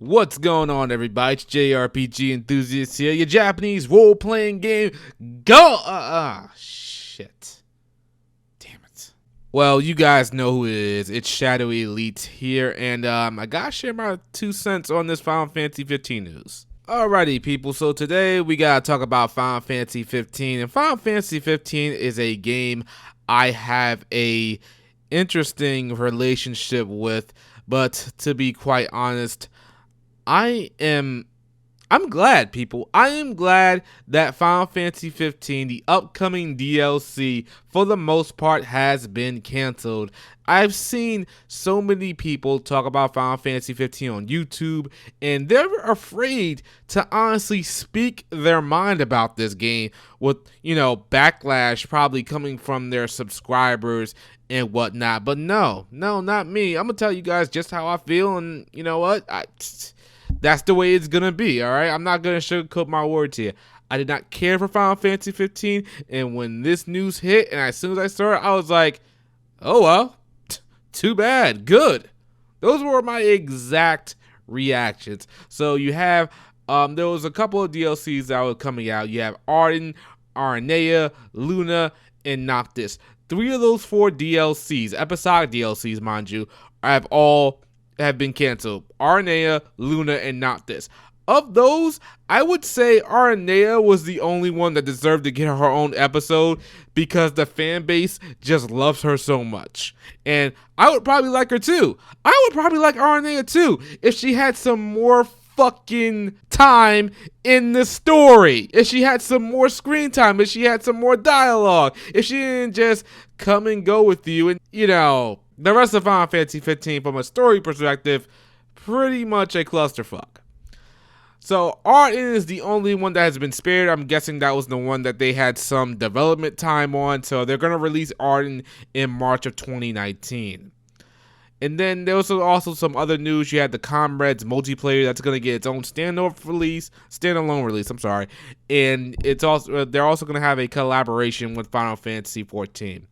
What's going on, everybody? It's JRPG enthusiasts here. Your Japanese role-playing game. Shit. Damn it. Well, you guys know who it is. It's Shadow Elite here, and I gotta share my 2 cents on this Final Fantasy XV news. Alrighty, people. So today we gotta talk about Final Fantasy XV, and Final Fantasy XV is a game I have a interesting relationship with, but to be quite honest, I'm glad, people. I am glad that Final Fantasy XV, the upcoming DLC, for the most part, has been canceled. I've seen so many people talk about Final Fantasy XV on YouTube, and they're afraid to honestly speak their mind about this game with, backlash probably coming from their subscribers and whatnot. But no, not me. I'm going to tell you guys just how I feel, and you know what? That's the way it's gonna be, all right? I'm not gonna sugarcoat my words here. I did not care for Final Fantasy XV, and when this news hit, and as soon as I saw it, I was like, oh well, too bad, good. Those were my exact reactions. So you have, there was a couple of DLCs that were coming out. You have Arden, Aranea, Luna, and Noctis. 3 of those 4 DLCs, episodic DLCs, mind you, have been canceled. Aranea, Luna, and Noctis. Of those, I would say Aranea was the only one that deserved to get her own episode because the fan base just loves her so much. And I would probably like her too. I would probably like Aranea too if she had some more fucking time in the story. If she had some more screen time, if she had some more dialogue, if she didn't just come and go with you and, the rest of Final Fantasy XV, from a story perspective, pretty much a clusterfuck. So Arden is the only one that has been spared. I'm guessing that was the one that they had some development time on. So they're going to release Arden in March of 2019. And then there was also some other news. You had the Comrades multiplayer that's going to get its own standalone release. I'm sorry, and they're also going to have a collaboration with Final Fantasy XIV.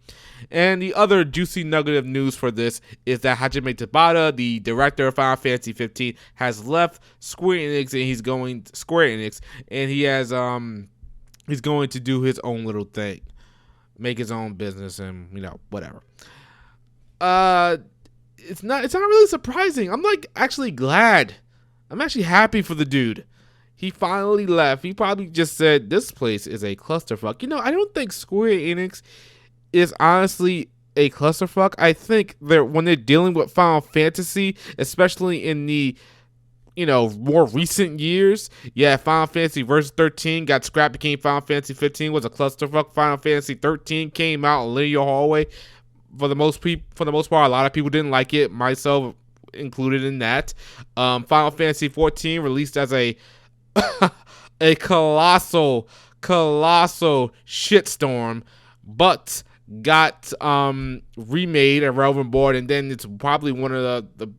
And the other juicy nugget of news for this is that Hajime Tabata, the director of Final Fantasy XV, has left Square Enix, and he's going to do his own little thing, make his own business, and whatever. It's not really surprising. I'm actually glad. I'm actually happy for the dude. He finally left. He probably just said, this place is a clusterfuck. I don't think Square Enix is honestly a clusterfuck. I think when they're dealing with Final Fantasy, especially in the more recent years, Final Fantasy Versus 13 got scrapped, became Final Fantasy 15, was a clusterfuck. Final Fantasy 13 came out in linear hallway. For the most part, a lot of people didn't like it, myself included in that. Final Fantasy XIV released as a colossal shitstorm, but got remade at Relevant Board, and then it's probably one of the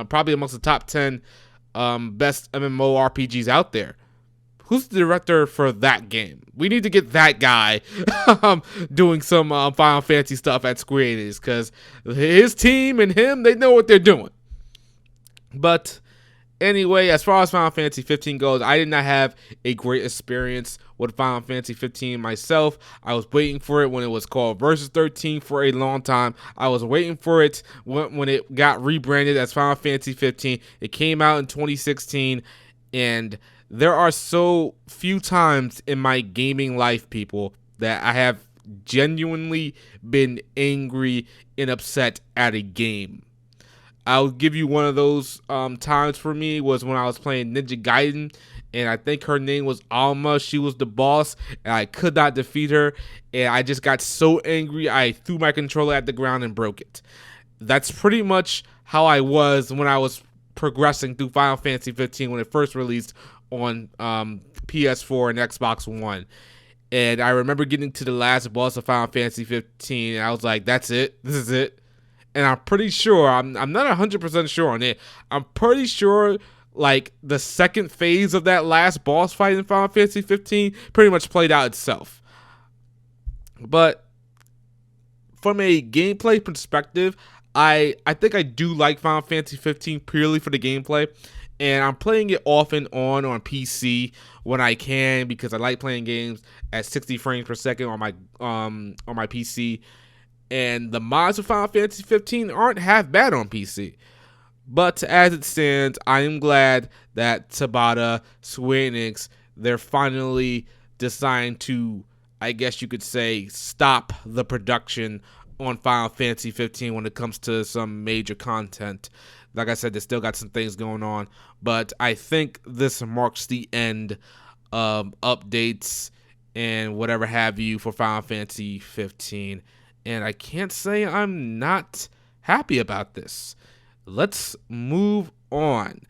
probably amongst the top 10 best MMORPGs out there. Who's the director for that game? We need to get that guy doing some Final Fantasy stuff at Square Enix, because his team and him, they know what they're doing. But anyway, as far as Final Fantasy 15 goes, I did not have a great experience with Final Fantasy 15 myself. I was waiting for it when it was called Versus 13 for a long time. I was waiting for it when it got rebranded as Final Fantasy 15. It came out in 2016, and there are so few times in my gaming life, people, that I have genuinely been angry and upset at a game. I'll give you one of those times for me was when I was playing Ninja Gaiden, and I think her name was Alma. She was the boss, and I could not defeat her, and I just got so angry I threw my controller at the ground and broke it. That's pretty much how I was when I was progressing through Final Fantasy 15 when it first released on PS4 and Xbox One. And I remember getting to the last boss of Final Fantasy 15, and I was like, that's it, this is it. And I'm pretty sure, I'm not 100% sure on it, I'm pretty sure the second phase of that last boss fight in Final Fantasy 15 pretty much played out itself. But from a gameplay perspective, I think I do like Final Fantasy 15 purely for the gameplay. and I'm playing it off and on PC when I can because I like playing games at 60 frames per second on my PC. And the mods for Final Fantasy 15 aren't half bad on PC. But as it stands, I am glad that Tabata, Square Enix, they're finally deciding to, I guess you could say, stop the production on Final Fantasy 15 when it comes to some major content. Like I said, they still got some things going on, but I think this marks the end of updates and whatever have you for Final Fantasy 15. And I can't say I'm not happy about this. Let's move on.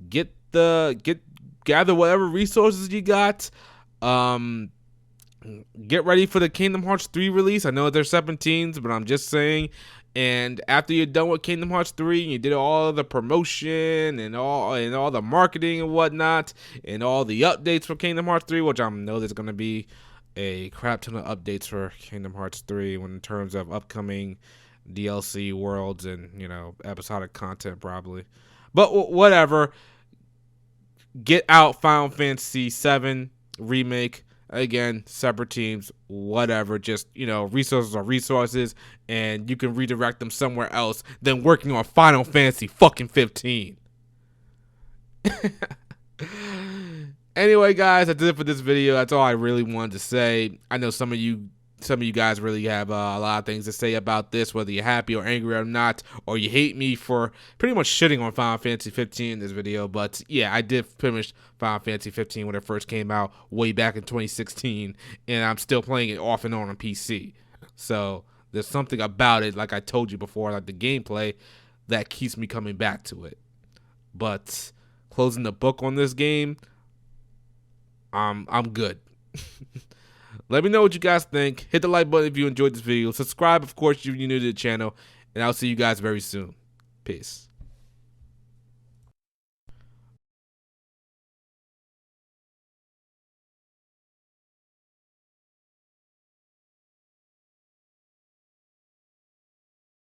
Gather whatever resources you got. Get ready for the Kingdom Hearts 3 release. I know they're 17s, but I'm just saying. And after you're done with Kingdom Hearts 3, and you did all the promotion and all the marketing and whatnot, and all the updates for Kingdom Hearts 3, which I know there's gonna be a crap ton of updates for Kingdom Hearts 3 in terms of upcoming DLC worlds and, episodic content probably. But whatever. Get out Final Fantasy VII Remake. Again, separate teams, whatever. Just, resources are resources, and you can redirect them somewhere else than working on Final Fantasy fucking 15. Anyway, guys, that's it for this video. That's all I really wanted to say. I know some of you guys really have a lot of things to say about this, whether you're happy or angry or not, or you hate me for pretty much shitting on Final Fantasy 15 in this video. But yeah, I did finish Final Fantasy 15 when it first came out way back in 2016, and I'm still playing it off and on PC. So there's something about it, like I told you before, like the gameplay, that keeps me coming back to it. But closing the book on this game, I'm good. Let me know what you guys think. Hit the like button if you enjoyed this video. Subscribe, of course, if you're new to the channel. And I'll see you guys very soon. Peace.